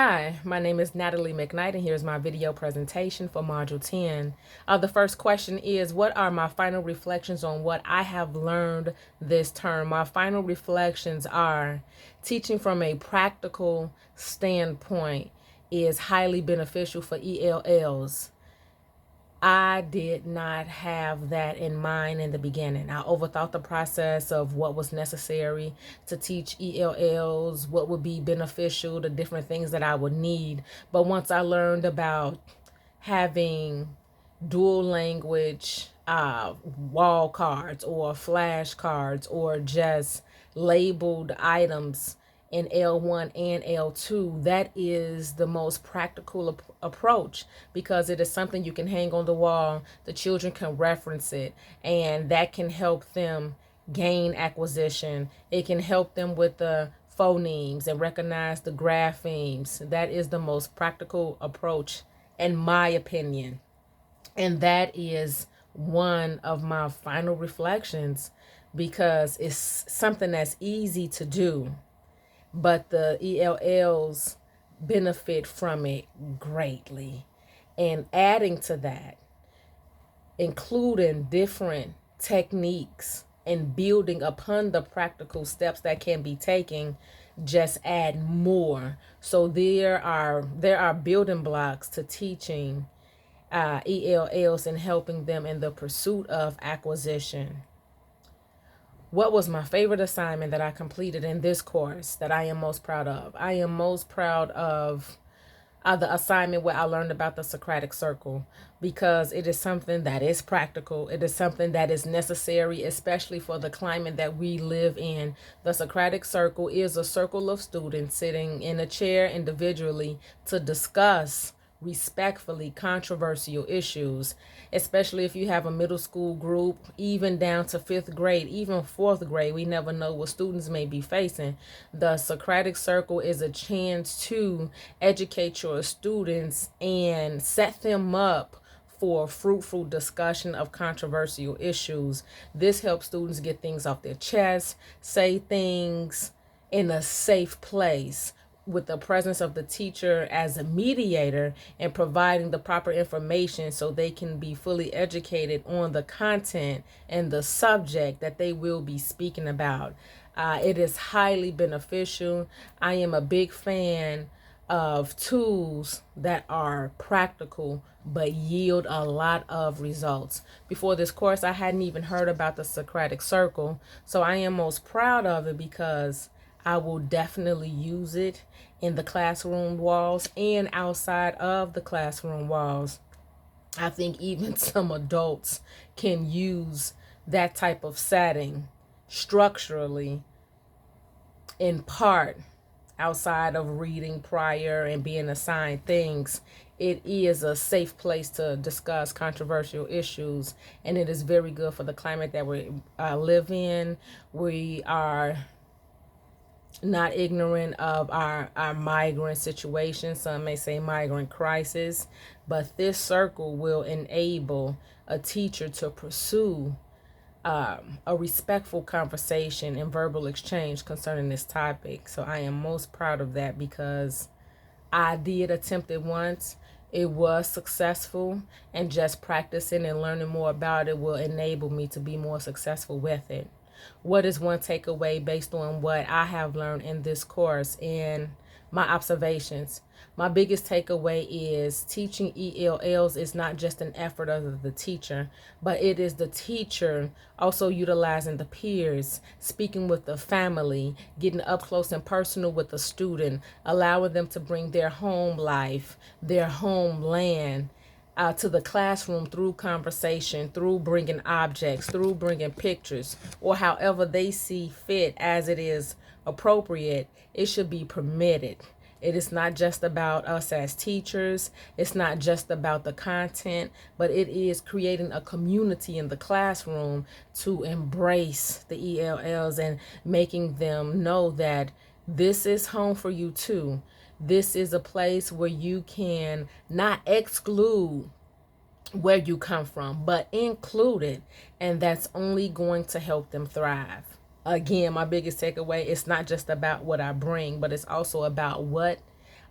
Hi, my name is Natalie McKnight, and here's my video presentation for Module 10. The first question is, what are my final reflections on what I have learned this term? My final reflections are teaching from a practical standpoint is highly beneficial for ELLs. I did not have that in mind in the beginning. I overthought the process of what was necessary to teach ELLs, what would be beneficial, the different things that I would need. But once I learned about having dual language wall cards or flashcards or just labeled items in L1 and L2, that is the most practical approach because it is something you can hang on the wall. The children can reference it, and that can help them gain acquisition. It can help them with the phonemes and recognize the graphemes. That is the most practical approach, in my opinion. And that is one of my final reflections because it's something that's easy to do, but the ELLs benefit from it greatly. And adding to that, including different techniques and building upon the practical steps that can be taken, just add more. So there are building blocks to teaching ELLs and helping them in the pursuit of acquisition. What was my favorite assignment that I completed in this course that I am most proud of? I am most proud of the assignment where I learned about the Socratic Circle because it is something that is practical. It is something that is necessary, especially for the climate that we live in. The Socratic Circle is a circle of students sitting in a chair individually to discuss respectfully controversial issues, especially if you have a middle school group, even down to 5th grade, even 4th grade. We never know what students may be facing. The Socratic Circle is a chance to educate your students and set them up for fruitful discussion of controversial issues. This helps students get things off their chest, say things in a safe place, with the presence of the teacher as a mediator and providing the proper information so they can be fully educated on the content and the subject that they will be speaking about. It is highly beneficial. I am a big fan of tools that are practical but yield a lot of results. Before this course, I hadn't even heard about the Socratic Circle, so I am most proud of it because I will definitely use it in the classroom walls and outside of the classroom walls. I think even some adults can use that type of setting structurally, in part, outside of reading prior and being assigned things. It is a safe place to discuss controversial issues, and it is very good for the climate that we live in. We are not ignorant of our migrant situation. Some may say migrant crisis, but this circle will enable a teacher to pursue a respectful conversation and verbal exchange concerning this topic. So I am most proud of that because I did attempt it once. It was successful, and just practicing and learning more about it will enable me to be more successful with it. What is one takeaway based on what I have learned in this course and my observations? My biggest takeaway is teaching ELLs is not just an effort of the teacher, but it is the teacher also utilizing the peers, speaking with the family, getting up close and personal with the student, allowing them to bring their home life, their homeland, to the classroom through conversation, through bringing objects, through bringing pictures, or however they see fit as it is appropriate. It should be permitted. It is not just about us as teachers. It's not just about the content, but it is creating a community in the classroom to embrace the ELLs and making them know that this is home for you too. This is a place where you can not exclude where you come from, but include it. And that's only going to help them thrive. Again, my biggest takeaway, it's not just about what I bring, but it's also about what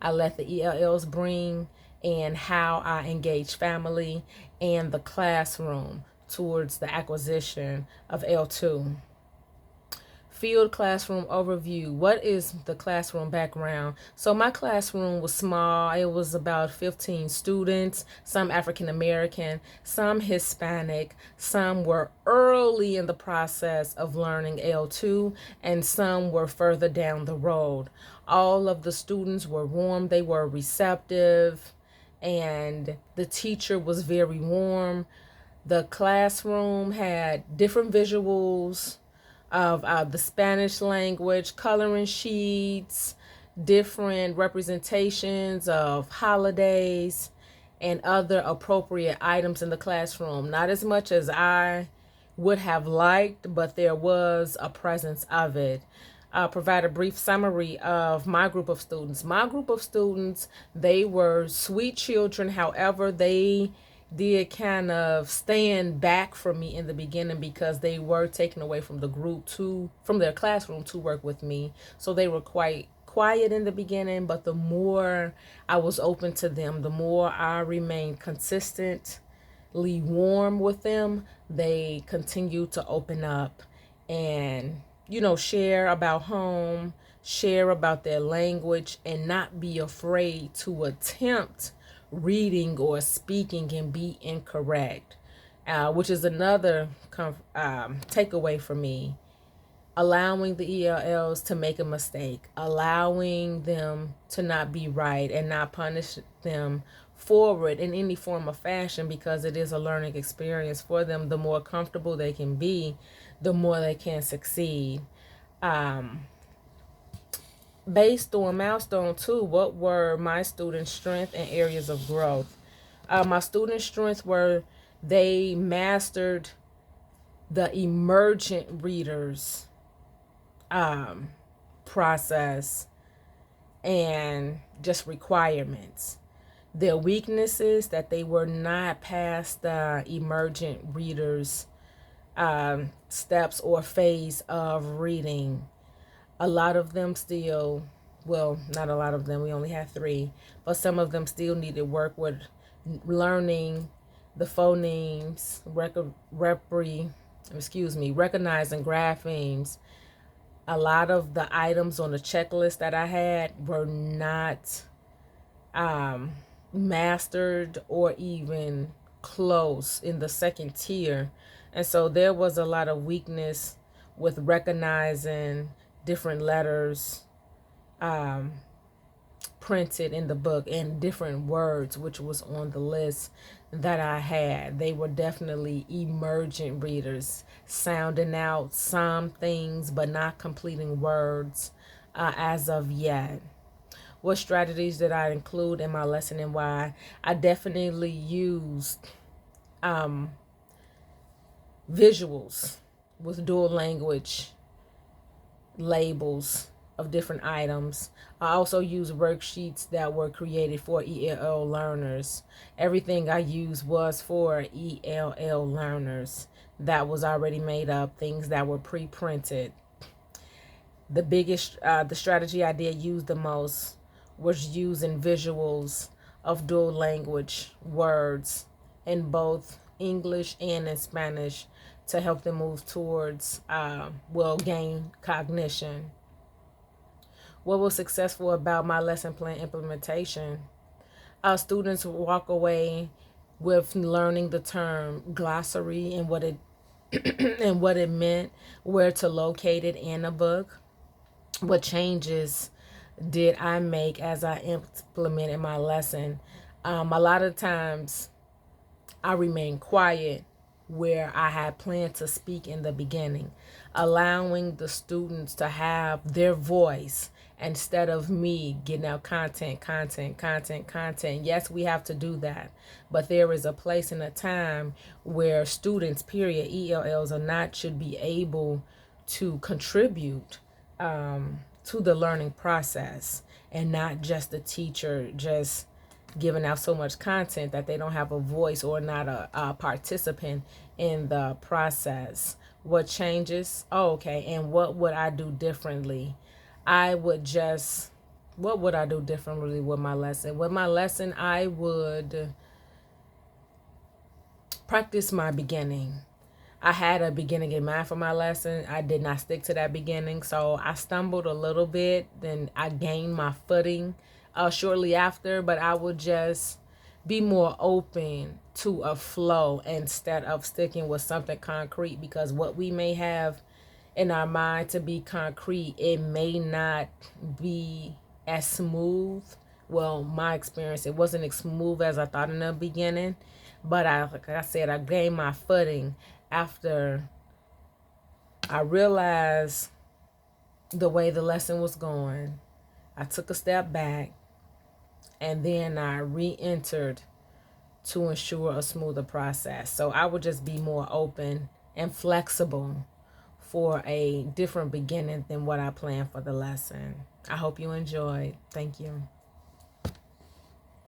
I let the ELLs bring and how I engage family and the classroom towards the acquisition of L2. Field classroom overview. What is the classroom background? So my classroom was small. It was about 15 students, some African American, some Hispanic, some were early in the process of learning L2, and some were further down the road. All of the students were warm, they were receptive, and the teacher was very warm. The classroom had different visuals of the Spanish language, coloring sheets, different representations of holidays, and other appropriate items in the classroom. Not as much as I would have liked, but there was a presence of it. Provide a brief summary of my group of students. My group of students, they were sweet children. However, they did kind of stand back from me in the beginning because they were taken away from the group from their classroom to work with me. So they were quite quiet in the beginning, but the more I was open to them, the more I remained consistently warm with them, they continued to open up and, share about home, share about their language, and not be afraid to attempt reading or speaking and be incorrect, which is another takeaway for me. Allowing the ELLs to make a mistake, allowing them to not be right, and not punish them for it in any form or fashion, because it is a learning experience for them. The more comfortable they can be, the more they can succeed. Based on milestone 2, what were my students' strengths and areas of growth? My students' strengths were they mastered the emergent readers process and just requirements. Their weaknesses, that they were not past the emergent readers steps or phase of reading. A lot of them still, well, not a lot of them, we only had 3, but some of them still needed work with learning the phonemes, recognizing graphemes. A lot of the items on the checklist that I had were not mastered or even close in the second tier. And so there was a lot of weakness with recognizing different letters printed in the book and different words, which was on the list that I had. They were definitely emergent readers, sounding out some things but not completing words as of yet. What strategies did I include in my lesson and why? I definitely used visuals with dual language labels of different items. I also use worksheets that were created for ELL learners. Everything I used was for ELL learners. That was already made up, things that were pre-printed. The strategy I did use the most was using visuals of dual language words in both English and in Spanish to help them move towards, gain cognition. What was successful about my lesson plan implementation? Students walk away with learning the term glossary and what it and what it meant, where to locate it in a book. What changes did I make as I implemented my lesson? A lot of times I remained quiet where I had planned to speak in the beginning, allowing the students to have their voice instead of me getting out content. Yes, we have to do that, but there is a place and a time where students, period, ELLs or not, should be able to contribute to the learning process, and not just the teacher just giving out so much content that they don't have a voice or not a participant in the process. What changes? Oh, okay. And what would I do differently? I would just what would I do differently with my lesson? With my lesson, I would practice my beginning. I had a beginning in mind for my lesson. I did not stick to that beginning, so I stumbled a little bit. Then I gained my footing shortly after, but I would just be more open to a flow instead of sticking with something concrete, because what we may have in our mind to be concrete, it may not be as smooth. Well, my experience, it wasn't as smooth as I thought in the beginning, but like I said, I gained my footing after I realized the way the lesson was going. I took a step back, and then I re-entered to ensure a smoother process. So I would just be more open and flexible for a different beginning than what I planned for the lesson. I hope you enjoyed. Thank you.